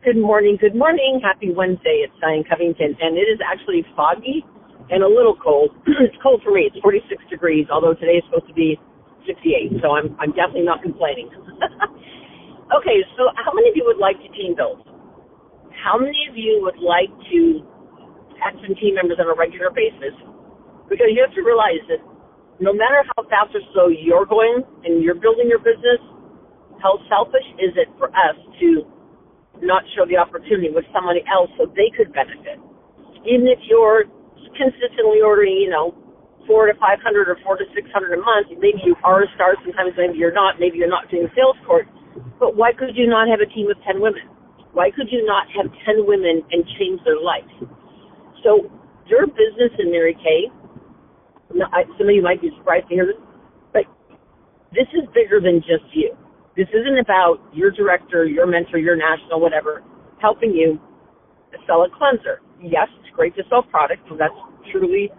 Good morning, good morning. Happy Wednesday. It's Diane Covington, and it is actually foggy and a little cold. It's cold for me. It's 46 degrees, although today is supposed to be 68, so I'm definitely not complaining. Okay, so how many of you would like to team build? How many of you would like to add some team members on a regular basis? Because you have to realize that no matter how fast or slow you're going and you're building your business, how selfish is it for us to not show the opportunity with somebody else so they could benefit? Even if you're consistently ordering, 400 to 500 or 400 to 600 a month, maybe you are a star, sometimes maybe you're not doing sales court, but why could you not have a team of 10 women? Why could you not have 10 women and change their life? So your business in Mary Kay, some of you might be surprised to hear this, but this is bigger than just you. This isn't about your director, your mentor, your national, whatever, helping you sell a cleanser. Yes, it's great to sell products, and that's truly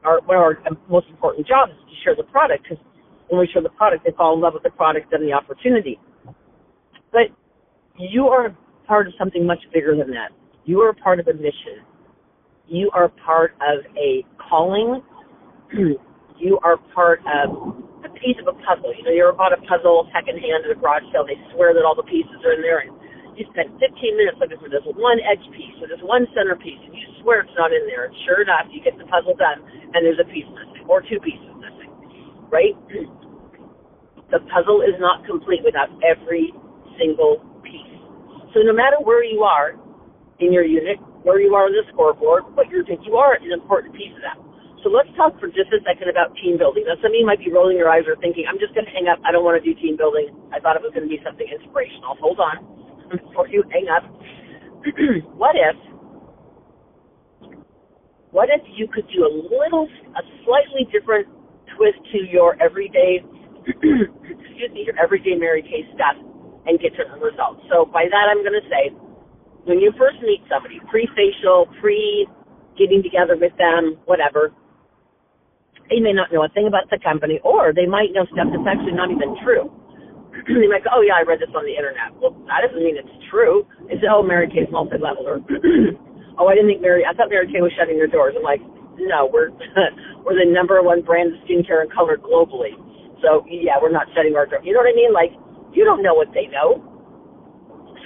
one of our most important jobs is to share the product, because when we share the product, they fall in love with the product and the opportunity. But you are part of something much bigger than that. You are part of a mission. You are part of a calling. You are part of a piece of a puzzle. You ever bought a puzzle secondhand at a garage sale? They swear that all the pieces are in there, and you spend 15 minutes looking for this one edge piece or this one centerpiece, and you swear it's not in there. And sure enough, you get the puzzle done, and there's a piece missing or two pieces missing, right? The puzzle is not complete without every single piece. So no matter where you are in your unit, where you are on the scoreboard, what you think you are an important piece of that. So let's talk for just a second about team building. Now, some of you might be rolling your eyes or thinking, I'm just going to hang up. I don't want to do team building. I thought it was going to be something inspirational. Hold on before you hang up. What if you could do a slightly different twist to your everyday, your everyday Mary Kay stuff and get different results? So by that, I'm going to say, when you first meet somebody, pre-facial, pre-getting together with them, whatever, they may not know a thing about the company, or they might know stuff that's actually not even true. They might go, oh, yeah, I read this on the internet. Well, that doesn't mean it's true. They say, oh, Mary Kay's multi-level, or, oh, I thought Mary Kay was shutting their doors. I'm like, no, we're the #1 brand of skincare and color globally. So, yeah, we're not shutting our doors. You know what I mean? Like, you don't know what they know.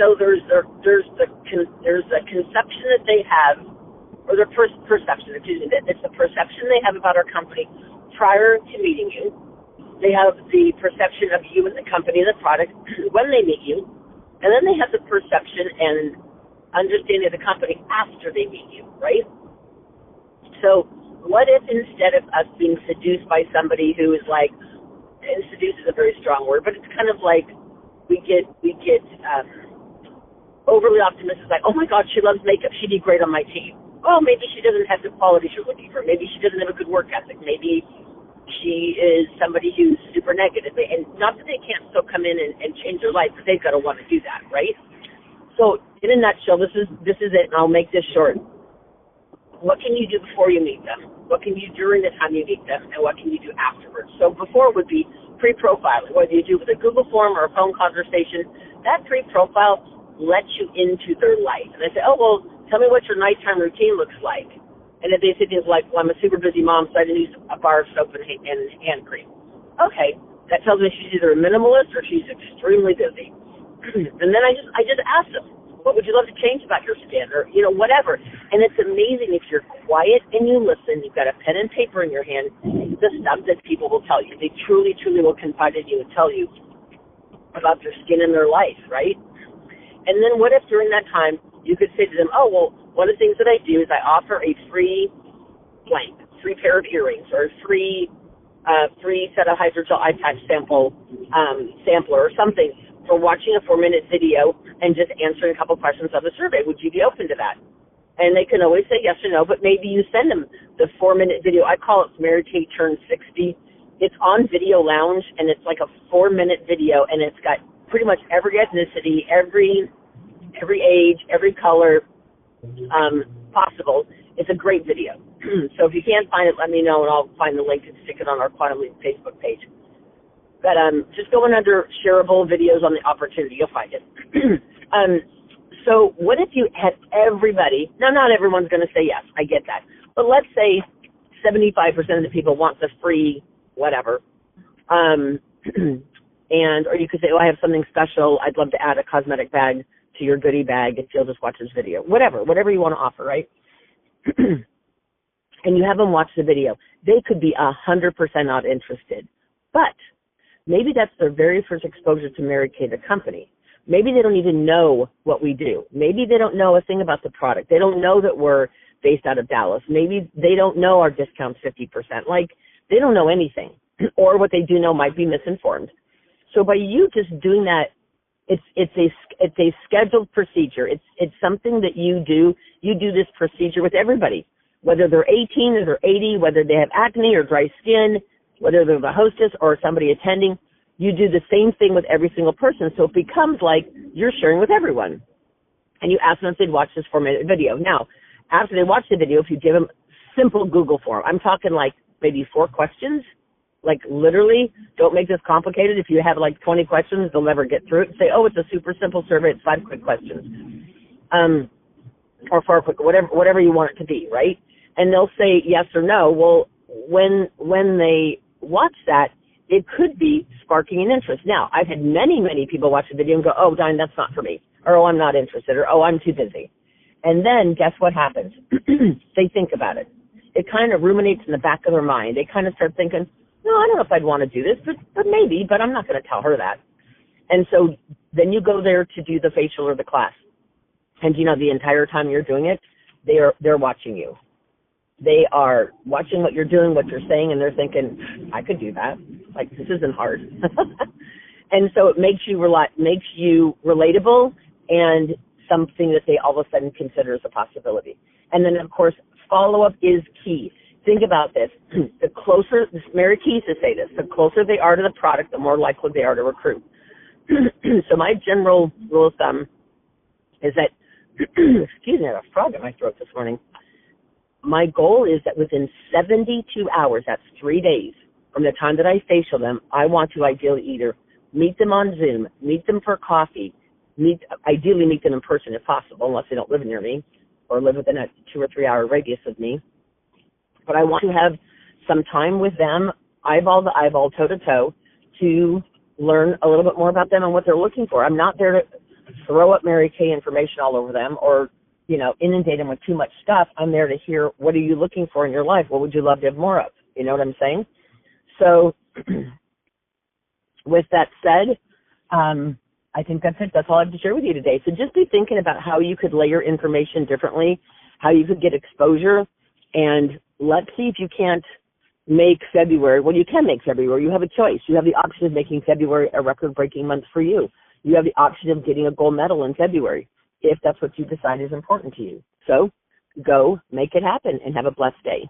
So there's the conception that they have, or their perception, it's the perception they have about our company prior to meeting you. They have the perception of you and the company and the product when they meet you, and then they have the perception and understanding of the company after they meet you, right? So what if instead of us being seduced by somebody who is like, and seduced is a very strong word, but it's kind of like we get overly optimistic, like, oh my God, she loves makeup, she'd be great on my team. Oh, maybe she doesn't have the qualities you're looking for. Maybe she doesn't have a good work ethic. Maybe she is somebody who's super negative. And not that they can't still come in and change their life, but they've got to want to do that, right? So in a nutshell, this is it, and I'll make this short. What can you do before you meet them? What can you do during the time you meet them? And what can you do afterwards? So before would be pre-profiling, whether you do with a Google form or a phone conversation. That pre-profile lets you into their life. And they say, oh, well, tell me what your nighttime routine looks like. And if they say things like, well, I'm a super busy mom, so I didn't use a bar of soap and hand cream. Okay, that tells me she's either a minimalist or she's extremely busy. And then I just ask them, what would you love to change about your skin, or, whatever. And it's amazing if you're quiet and you listen, you've got a pen and paper in your hand, the stuff that people will tell you. They truly, truly will confide in you and tell you about their skin and their life, right? And then what if during that time you could say to them, oh, well, one of the things that I do is I offer a free pair of earrings, or a free set of hydrogel eye patch sampler or something for watching a 4-minute video and just answering a couple questions of the survey. Would you be open to that? And they can always say yes or no, but maybe you send them the 4-minute video. I call it Mary Kay Turn 60. It's on Video Lounge, and it's like a 4-minute video, and it's got pretty much every ethnicity, every age, every color possible. It's a great video. So if you can't find it, let me know, and I'll find the link and stick it on our Quantum Leap Facebook page. But just going under shareable videos on the opportunity, you'll find it. So what if you had everybody, now not everyone's going to say yes, I get that, but let's say 75% of the people want the free whatever, and, or you could say, oh, I have something special, I'd love to add a cosmetic bag to your goodie bag if you'll just watch this video, whatever you want to offer, right? And you have them watch the video. They could be 100% not interested, but maybe that's their very first exposure to Mary Kay, the company. Maybe they don't even know what we do. Maybe they don't know a thing about the product. They don't know that we're based out of Dallas. Maybe they don't know our discount's 50%. Like, they don't know anything. Or what they do know might be misinformed. So by you just doing that, it's a scheduled procedure. It's something that you do. You do this procedure with everybody, whether they're 18 or they're 80, whether they have acne or dry skin, whether they're the hostess or somebody attending. You do the same thing with every single person. So it becomes like you're sharing with everyone. And you ask them if they'd watch this 4-minute video. Now, after they watch the video, if you give them simple Google form, I'm talking like maybe 4 questions. Like, literally, don't make this complicated. If you have like 20 questions, they'll never get through it. Say, oh, it's a super simple survey. It's 5 quick questions. Or 4 quick, whatever you want it to be, right? And they'll say yes or no. Well, when they watch that, it could be sparking an interest. Now, I've had many people watch the video and go, oh, Diane, that's not for me. Or, oh, I'm not interested. Or, oh, I'm too busy. And then guess what happens? They think about it. It kind of ruminates in the back of their mind. They kind of start thinking, no, I don't know if I'd want to do this, but maybe, but I'm not going to tell her that. And so then you go there to do the facial or the class. And the entire time you're doing it, they're watching you. They are watching what you're doing, what you're saying, and they're thinking, I could do that. Like, this isn't hard. And so it makes you relatable and something that they all of a sudden consider as a possibility. And then, of course, follow-up is key. Think about this. The closer, Mary Kay used to say this, the closer they are to the product, the more likely they are to recruit. So my general rule of thumb is that, excuse me, I had a frog in my throat this morning. My goal is that within 72 hours, that's 3 days, from the time that I facial them, I want to ideally either meet them on Zoom, meet them for coffee, ideally meet them in person if possible, unless they don't live near me or live within a 2 or 3 hour radius of me. But I want to have some time with them, eyeball to eyeball, toe to toe, to learn a little bit more about them and what they're looking for. I'm not there to throw up Mary Kay information all over them or, inundate them with too much stuff. I'm there to hear, what are you looking for in your life? What would you love to have more of? You know what I'm saying? So with that said, I think that's it. That's all I have to share with you today. So just be thinking about how you could layer information differently, how you could get exposure, and let's see if you can't make February. Well, you can make February. You have a choice. You have the option of making February a record-breaking month for you. You have the option of getting a gold medal in February if that's what you decide is important to you. So go make it happen and have a blessed day.